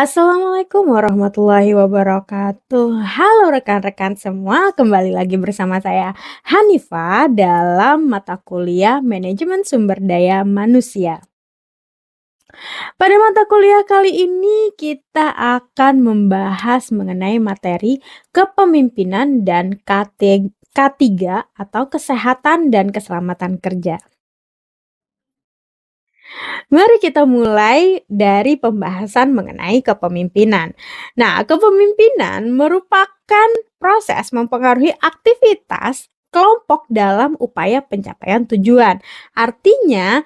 Assalamualaikum warahmatullahi wabarakatuh. Halo rekan-rekan semua, kembali lagi bersama saya Hanifa dalam mata kuliah Manajemen Sumber Daya Manusia. Pada mata kuliah kali ini kita akan membahas mengenai materi kepemimpinan dan K3 atau kesehatan dan keselamatan kerja. Mari kita mulai dari pembahasan mengenai kepemimpinan. Nah, kepemimpinan merupakan proses mempengaruhi aktivitas kelompok dalam upaya pencapaian tujuan. Artinya,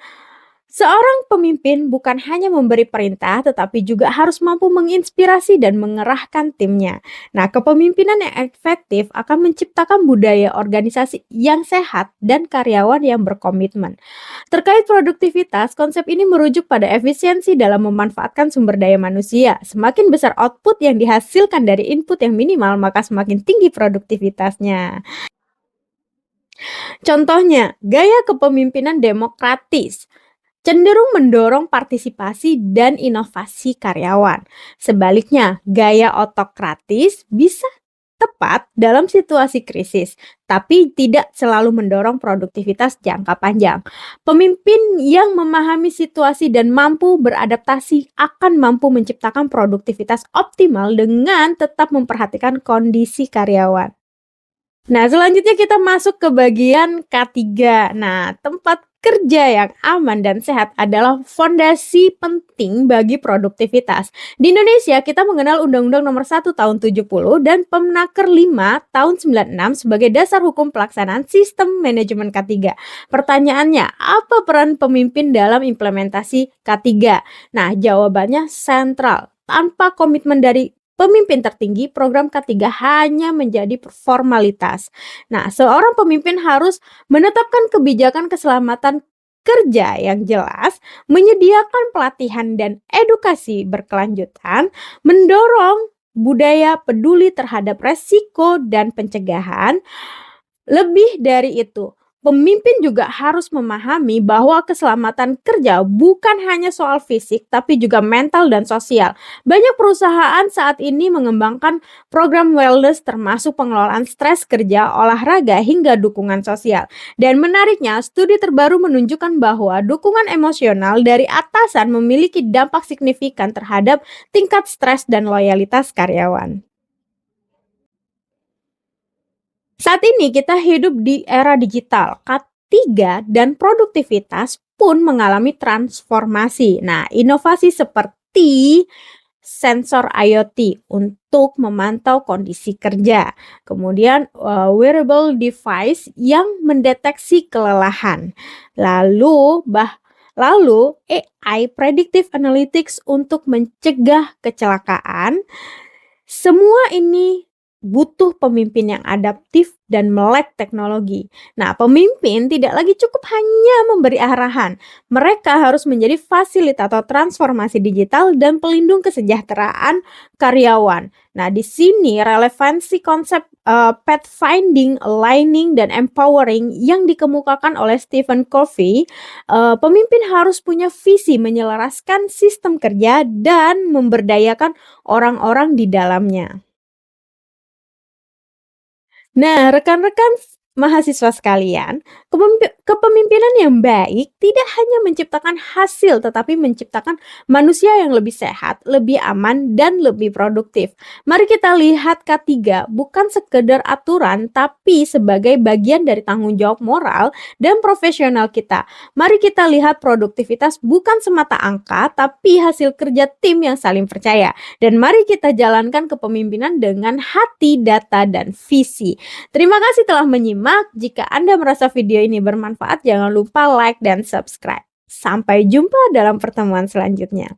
seorang pemimpin bukan hanya memberi perintah, tetapi juga harus mampu menginspirasi dan mengerahkan timnya. Nah, kepemimpinan yang efektif akan menciptakan budaya organisasi yang sehat dan karyawan yang berkomitmen. Terkait produktivitas, konsep ini merujuk pada efisiensi dalam memanfaatkan sumber daya manusia. Semakin besar output yang dihasilkan dari input yang minimal, maka semakin tinggi produktivitasnya. Contohnya, gaya kepemimpinan demokratis cenderung mendorong partisipasi dan inovasi karyawan. Sebaliknya, gaya otokratis bisa tepat dalam situasi krisis, tapi tidak selalu mendorong produktivitas jangka panjang. Pemimpin yang memahami situasi dan mampu beradaptasi akan mampu menciptakan produktivitas optimal dengan tetap memperhatikan kondisi karyawan. Nah, selanjutnya kita masuk ke bagian K3. Nah, tempat kerja yang aman dan sehat adalah fondasi penting bagi produktivitas. Di Indonesia, kita mengenal Undang-Undang Nomor 1 Tahun 70 dan Permenaker 5 Tahun 96 sebagai dasar hukum pelaksanaan sistem manajemen K3. Pertanyaannya, apa peran pemimpin dalam implementasi K3? Nah, jawabannya sentral. Tanpa komitmen dari pemimpin tertinggi, program K3 hanya menjadi formalitas. Nah, seorang pemimpin harus menetapkan kebijakan keselamatan kerja yang jelas, menyediakan pelatihan dan edukasi berkelanjutan, mendorong budaya peduli terhadap resiko dan pencegahan. Lebih dari itu, pemimpin juga harus memahami bahwa keselamatan kerja bukan hanya soal fisik, tapi juga mental dan sosial. Banyak perusahaan saat ini mengembangkan program wellness termasuk pengelolaan stres kerja, olahraga, hingga dukungan sosial. Dan menariknya, studi terbaru menunjukkan bahwa dukungan emosional dari atasan memiliki dampak signifikan terhadap tingkat stres dan loyalitas karyawan. Saat ini kita hidup di era digital. K3 dan produktivitas pun mengalami transformasi. Nah, inovasi seperti sensor IoT untuk memantau kondisi kerja. Kemudian wearable device yang mendeteksi kelelahan. Lalu AI predictive analytics untuk mencegah kecelakaan. Semua ini butuh pemimpin yang adaptif dan melek teknologi. Nah, pemimpin tidak lagi cukup hanya memberi arahan. Mereka harus menjadi fasilitator transformasi digital dan pelindung kesejahteraan karyawan. Nah, di sini relevansi konsep pathfinding, aligning, dan empowering yang dikemukakan oleh Stephen Covey. Pemimpin harus punya visi menyelaraskan sistem kerja dan memberdayakan orang-orang di dalamnya. Nah, rekan-rekan mahasiswa sekalian, kepemimpinan yang baik tidak hanya menciptakan hasil, tetapi menciptakan manusia yang lebih sehat, lebih aman, dan lebih produktif. Mari kita lihat K3 bukan sekedar aturan, tapi sebagai bagian dari tanggung jawab moral dan profesional kita. Mari kita lihat produktivitas bukan semata angka, tapi hasil kerja tim yang saling percaya. Dan mari kita jalankan kepemimpinan dengan hati, data, dan visi. Terima kasih telah menyimak. Jika Anda merasa video ini bermanfaat, jangan lupa like dan subscribe. Sampai jumpa dalam pertemuan selanjutnya.